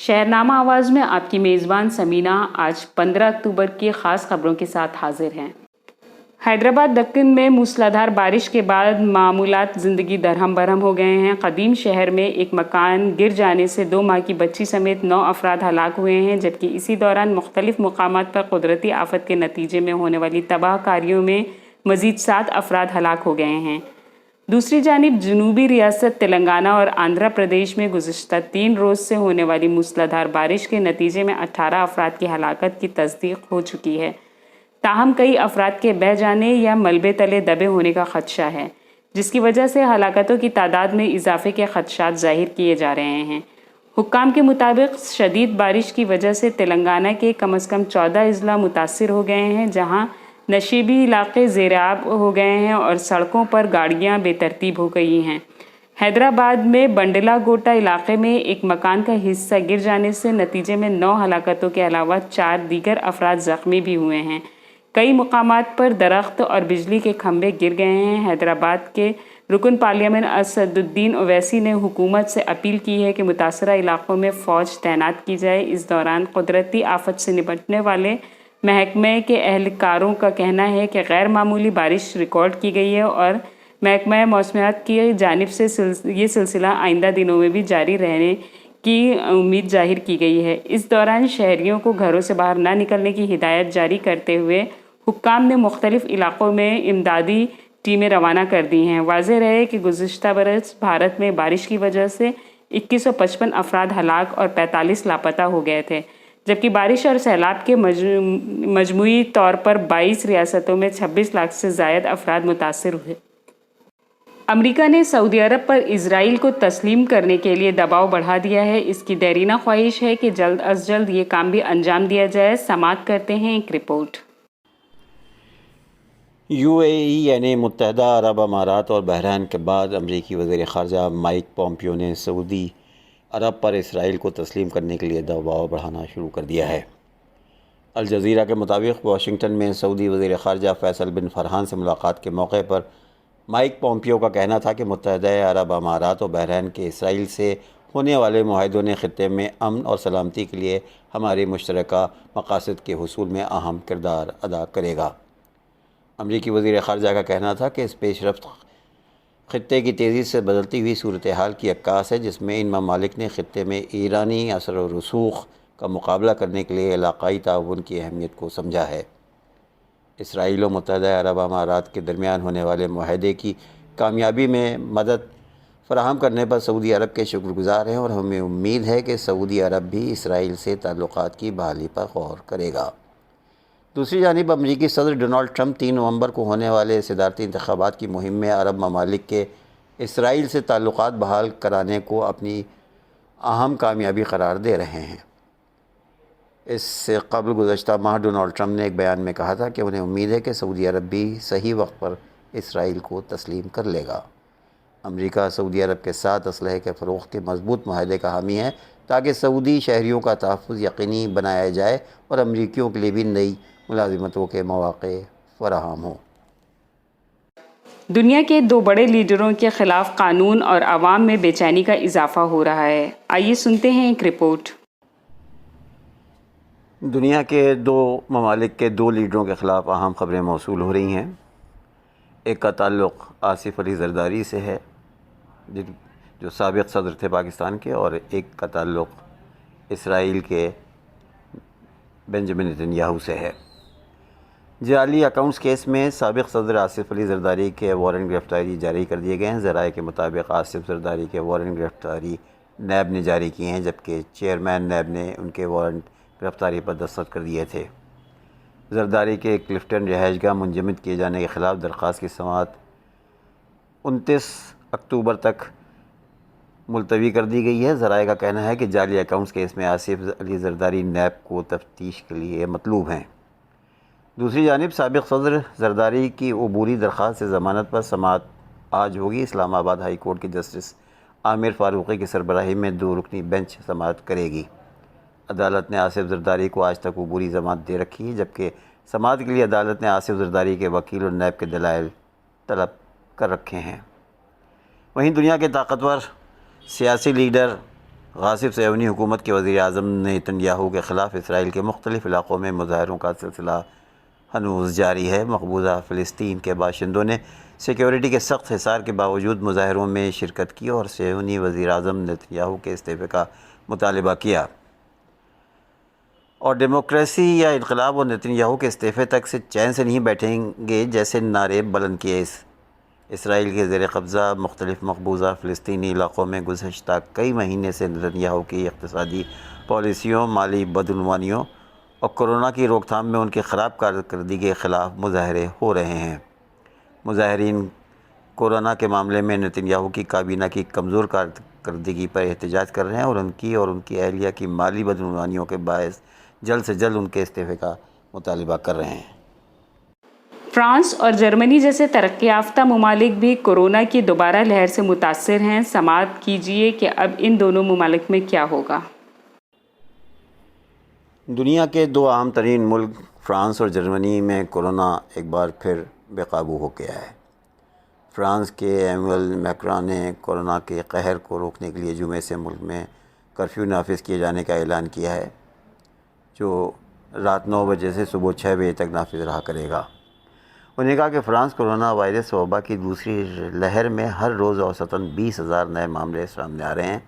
شہرنامہ آواز میں آپ کی میزبان سمینہ آج 15 اکتوبر کی خاص خبروں کے ساتھ حاضر ہیں۔ حیدرآباد دکن میں موسلادھار بارش کے بعد معمولات زندگی درہم برہم ہو گئے ہیں۔ قدیم شہر میں ایک مکان گر جانے سے 2 ماہ کی بچی سمیت 9 افراد ہلاک ہوئے ہیں، جبکہ اسی دوران مختلف مقامات پر قدرتی آفت کے نتیجے میں ہونے والی تباہ کاریوں میں مزید 7 افراد ہلاک ہو گئے ہیں۔ دوسری جانب جنوبی ریاست تلنگانہ اور آندھرا پردیش میں گزشتہ 3 روز سے ہونے والی موسلادھار بارش کے نتیجے میں 18 افراد کی ہلاکت کی تصدیق ہو چکی ہے۔ تاہم کئی افراد کے بہہ جانے یا ملبے تلے دبے ہونے کا خدشہ ہے، جس کی وجہ سے ہلاکتوں کی تعداد میں اضافے کے خدشات ظاہر کیے جا رہے ہیں۔ حکام کے مطابق شدید بارش کی وجہ سے تلنگانہ کے کم از کم 14 اضلاع متاثر ہو گئے ہیں، جہاں نشیبی علاقے زیر آب ہو گئے ہیں اور سڑکوں پر گاڑیاں بے ترتیب ہو گئی ہیں۔ حیدرآباد میں بنڈلا گوٹا علاقے میں ایک مکان کا حصہ گر جانے سے نتیجے میں 9 ہلاکتوں کے علاوہ 4 دیگر افراد زخمی بھی ہوئے ہیں۔ کئی مقامات پر درخت اور بجلی کے کھمبے گر گئے ہیں۔ حیدرآباد کے رکن پارلیمنٹ اسد الدین اویسی نے حکومت سے اپیل کی ہے کہ متاثرہ علاقوں میں فوج تعینات کی جائے۔ اس دوران قدرتی آفت سے نمٹنے والے محکمے کے اہلکاروں کا کہنا ہے کہ غیر معمولی بارش ریکارڈ کی گئی ہے اور محکمہ موسمیات کی جانب سے یہ سلسلہ آئندہ دنوں میں بھی جاری رہنے کی امید ظاہر کی گئی ہے۔ اس دوران شہریوں کو گھروں سے باہر نہ نکلنے کی ہدایت جاری کرتے ہوئے حکام نے مختلف علاقوں میں امدادی ٹیمیں روانہ کر دی ہیں۔ واضح رہے کہ گزشتہ برس بھارت میں بارش کی وجہ سے 2155 افراد ہلاک اور 45 لاپتہ ہو گئے تھے، جبکہ بارش اور سیلاب کے مجموعی طور پر 22 ریاستوں میں 26 لاکھ سے زائد افراد متاثر ہوئے۔ امریکہ نے سعودی عرب پر اسرائیل کو تسلیم کرنے کے لیے دباؤ بڑھا دیا ہے۔ اس کی دیرینہ خواہش ہے کہ جلد از جلد یہ کام بھی انجام دیا جائے۔ سماعت کرتے ہیں ایک رپورٹ۔ UAE یعنی متحدہ عرب امارات اور بحرین کے بعد امریکی وزیر خارجہ مائک پومپیو نے سعودی عرب پر اسرائیل کو تسلیم کرنے کے لیے دباؤ بڑھانا شروع کر دیا ہے۔ الجزیرہ کے مطابق واشنگٹن میں سعودی وزیر خارجہ فیصل بن فرحان سے ملاقات کے موقع پر مائک پومپیو کا کہنا تھا کہ متحدہ عرب امارات اور بحرین کے اسرائیل سے ہونے والے معاہدوں نے خطے میں امن اور سلامتی کے لیے ہمارے مشترکہ مقاصد کے حصول میں اہم کردار ادا کرے گا۔ امریکی وزیر خارجہ کا کہنا تھا کہ اس پیش رفت خطے کی تیزی سے بدلتی ہوئی صورتحال کی عکاس ہے، جس میں ان ممالک نے خطے میں ایرانی اثر و رسوخ کا مقابلہ کرنے کے لیے علاقائی تعاون کی اہمیت کو سمجھا ہے۔ اسرائیل و متحدہ عرب امارات کے درمیان ہونے والے معاہدے کی کامیابی میں مدد فراہم کرنے پر سعودی عرب کے شکر گزار ہیں اور ہمیں امید ہے کہ سعودی عرب بھی اسرائیل سے تعلقات کی بحالی پر غور کرے گا۔ دوسری جانب امریکی صدر ڈونلڈ ٹرمپ 3 نومبر کو ہونے والے صدارتی انتخابات کی مہم میں عرب ممالک کے اسرائیل سے تعلقات بحال کرانے کو اپنی اہم کامیابی قرار دے رہے ہیں۔ اس سے قبل گزشتہ ماہ ڈونلڈ ٹرمپ نے ایک بیان میں کہا تھا کہ انہیں امید ہے کہ سعودی عرب بھی صحیح وقت پر اسرائیل کو تسلیم کر لے گا۔ امریکہ سعودی عرب کے ساتھ اسلحے کے فروخت کے مضبوط معاہدے کا حامی ہے تاکہ سعودی شہریوں کا تحفظ یقینی بنایا جائے اور امریکیوں کے لیے بھی نئی ملازمتوں کے مواقع فراہم ہوں۔ دنیا کے 2 بڑے لیڈروں کے خلاف قانون اور عوام میں بے چینی کا اضافہ ہو رہا ہے۔ آئیے سنتے ہیں ایک رپورٹ۔ دنیا کے 2 ممالک کے 2 لیڈروں کے خلاف اہم خبریں موصول ہو رہی ہیں۔ ایک کا تعلق آصف علی زرداری سے ہے، جو سابق صدر تھے پاکستان کے، اور ایک کا تعلق اسرائیل کے بنجمن نتنیاہو سے ہے۔ جعلی اکاؤنٹس کیس میں سابق صدر آصف علی زرداری کے وارنٹ گرفتاری جاری کر دیے گئے ہیں۔ ذرائع کے مطابق آصف زرداری کے وارنٹ گرفتاری نیب نے جاری کیے ہیں، جبکہ چیئرمین نیب نے ان کے وارنٹ گرفتاری پر دستخط کر دیے تھے۔ زرداری کے کلفٹن رہائش گاہ منجمد کیے جانے کے خلاف درخواست کی سماعت 29 اکتوبر تک ملتوی کر دی گئی ہے۔ ذرائع کا کہنا ہے کہ جعلی اکاؤنٹس کیس میں آصف علی زرداری نیب کو تفتیش کے لیے مطلوب ہیں۔ دوسری جانب سابق صدر زرداری کی عبوری درخواست سے ضمانت پر سماعت آج ہوگی۔ اسلام آباد ہائی کورٹ کے جسٹس عامر فاروقی کی سربراہی میں 2 رکنی بینچ سماعت کرے گی۔ عدالت نے آصف زرداری کو آج تک عبوری ضمانت دے رکھی ہے، جبکہ سماعت کے لیے عدالت نے آصف زرداری کے وکیل اور نیب کے دلائل طلب کر رکھے ہیں۔ وہیں دنیا کے طاقتور سیاسی لیڈر غاصب صہیونی حکومت کے وزیر اعظم نیتن-یاہو کے خلاف اسرائیل کے مختلف علاقوں میں مظاہروں کا سلسلہ ہنوز جاری ہے۔ مقبوضہ فلسطین کے باشندوں نے سیکیورٹی کے سخت حصار کے باوجود مظاہروں میں شرکت کی اور صہیونی وزیر اعظم نیتن-یاہو کے استعفے کا مطالبہ کیا، اور ڈیموکریسی یا انقلاب اور نیتن-یاہو کے استعفے تک سے چین سے نہیں بیٹھیں گے جیسے نعرے بلند کیے۔ اسرائیل کے زیر قبضہ مختلف مقبوضہ فلسطینی علاقوں میں گزشتہ کئی مہینے سے نیتن-یاہو کی اقتصادی پالیسیوں، مالی بدعنوانیوں اور کورونا کی روک تھام میں ان کی خراب کارکردگی کے خلاف مظاہرے ہو رہے ہیں۔ مظاہرین کورونا کے معاملے میں نیتن-یاہو کی کابینہ کی کمزور کارکردگی پر احتجاج کر رہے ہیں اور ان کی اہلیہ کی مالی بدعنوانیوں کے باعث جلد سے جلد ان کے استعفے کا مطالبہ کر رہے ہیں۔ فرانس اور جرمنی جیسے ترقی یافتہ ممالک بھی کورونا کی دوبارہ لہر سے متاثر ہیں۔ سماعت کیجیے کہ اب ان دونوں ممالک میں کیا ہوگا۔ دنیا کے دو اہم ترین ملک فرانس اور جرمنی میں کورونا ایک بار پھر بے قابو ہو گیا ہے۔ فرانس کے ایمنوئل میکران نے کورونا کے قہر کو روکنے کے لیے جمعے سے ملک میں کرفیو نافذ کیے جانے کا اعلان کیا ہے، جو رات 9 بجے سے صبح 6 بجے تک نافذ رہا کرے گا۔ انہوں نے کہا کہ فرانس کورونا وائرس وبا کی دوسری لہر میں ہر روز اوسطاً 20,000 نئے معاملے سامنے آ رہے ہیں۔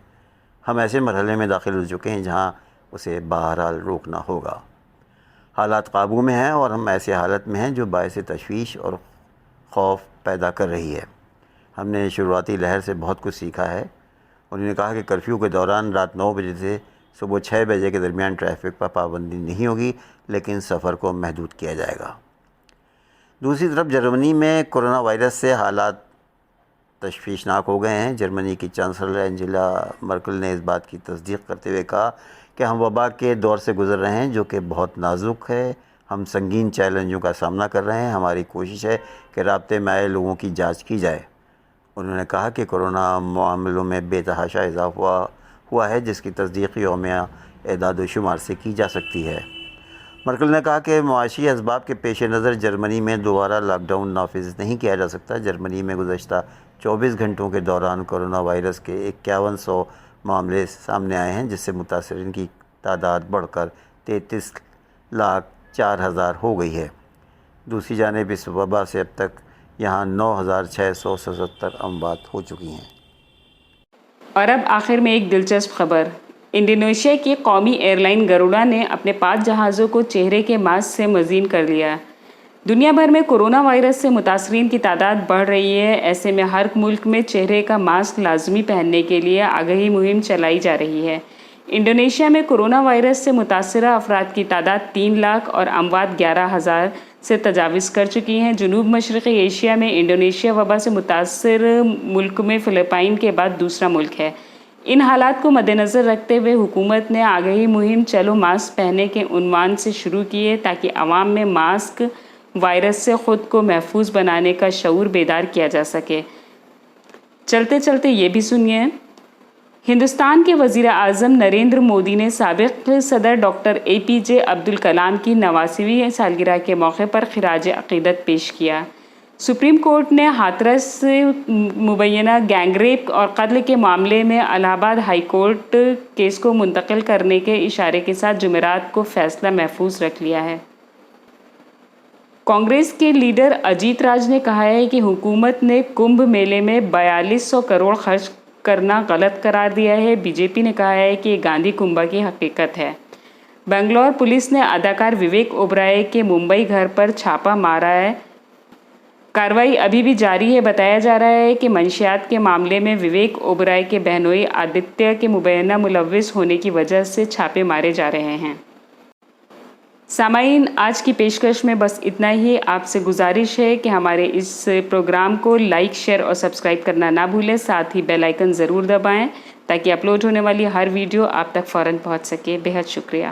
ہم ایسے مرحلے میں داخل ہو چکے ہیں جہاں اسے بہرحال روکنا ہوگا۔ حالات قابو میں ہیں اور ہم ایسے حالت میں ہیں جو باعث تشویش اور خوف پیدا کر رہی ہے۔ ہم نے شروعاتی لہر سے بہت کچھ سیکھا ہے۔ انہوں نے کہا کہ کرفیو کے دوران رات 9 بجے سے صبح 6 بجے کے درمیان ٹریفک پر پابندی نہیں ہوگی، لیکن سفر کو محدود کیا جائے گا۔ دوسری طرف جرمنی میں کورونا وائرس سے حالات تشویشناک ہو گئے ہیں۔ جرمنی کی چانسلر اینجلا مرکل نے اس بات کی تصدیق کرتے ہوئے کہا کہ ہم وبا کے دور سے گزر رہے ہیں جو کہ بہت نازک ہے۔ ہم سنگین چیلنجوں کا سامنا کر رہے ہیں۔ ہماری کوشش ہے کہ رابطے میں آئے لوگوں کی جانچ کی جائے۔ انہوں نے کہا کہ کورونا معاملوں میں بے تحاشا اضافہ ہوا ہے جس کی تصدیق یومیہ اعداد و شمار سے کی جا سکتی ہے۔ مرکل نے کہا کہ معاشی اسباب کے پیش نظر جرمنی میں دوبارہ لاک ڈاؤن نافذ نہیں کیا جا سکتا۔ جرمنی میں گزشتہ 24 گھنٹوں کے دوران کورونا وائرس کے 5100 معاملے سامنے آئے ہیں، جس سے متاثرین کی تعداد بڑھ کر 33,04,000 ہو گئی ہے۔ دوسری جانب اس وبا سے اب تک یہاں 9,677 اموات ہو چکی ہیں۔ اور اب آخر میں ایک دلچسپ خبر۔ انڈونیشیا کی قومی ایئر لائن گروڈا نے اپنے 5 جہازوں کو چہرے کے ماسک سے مزین کر لیا۔ دنیا بھر میں کورونا وائرس سے متاثرین کی تعداد بڑھ رہی ہے۔ ایسے میں ہر ملک میں چہرے کا ماسک لازمی پہننے کے لیے آگہی مہم چلائی جا رہی ہے۔ انڈونیشیا میں کورونا وائرس سے متاثرہ افراد کی تعداد 3 لاکھ اور اموات 11,000 سے تجاوز کر چکی ہیں۔ جنوب مشرقی ایشیا میں انڈونیشیا وبا سے متاثر ملک میں فلپائن کے بعد دوسرا ملک ہے۔ ان حالات کو مد نظر رکھتے ہوئے حکومت نے آگہی مہم چلو ماسک پہنے کے عنوان سے شروع کی ہے تاکہ عوام میں ماسک وائرس سے خود کو محفوظ بنانے کا شعور بیدار کیا جا سکے۔ چلتے چلتے یہ بھی سنیے۔ ہندوستان کے وزیر اعظم نریندر مودی نے سابق صدر ڈاکٹر APJ عبدالکلام کی 89ویں سالگرہ کے موقع پر خراج عقیدت پیش کیا۔ سپریم کورٹ نے ہاتھرس مبینہ گینگ ریپ اور قتل کے معاملے میں الہ آباد ہائی کورٹ کیس کو منتقل کرنے کے اشارے کے ساتھ جمعرات کو فیصلہ محفوظ رکھ لیا ہے۔ کانگریس کے لیڈر اجیت راج نے کہا ہے کہ حکومت نے کمبھ میلے میں 4200 کروڑ خرچ کرنا غلط قرار دیا ہے۔ BJP نے کہا ہے کہ یہ گاندھی کنبہ کی حقیقت ہے۔ بنگلور پولیس نے اداکار وویک اوبرائے کے ممبئی گھر پر چھاپہ مارا ہے۔ کارروائی ابھی بھی جاری ہے۔ بتایا جا رہا ہے کہ منشیات کے معاملے میں وویک اوبرائے کے بہنوئی آدتیہ کے مبینہ ملوث ہونے کی وجہ سے چھاپے مارے جا رہے ہیں۔ سامعین، آج کی پیشکش میں بس اتنا ہی۔ آپ سے گزارش ہے کہ ہمارے اس پروگرام کو لائک، شیئر اور سبسکرائب کرنا نہ بھولیں۔ ساتھ ہی بیل آئیکن ضرور دبائیں تاکہ اپلوڈ ہونے والی ہر ویڈیو آپ تک فوراً پہنچ سکے۔ بے حد شکریہ۔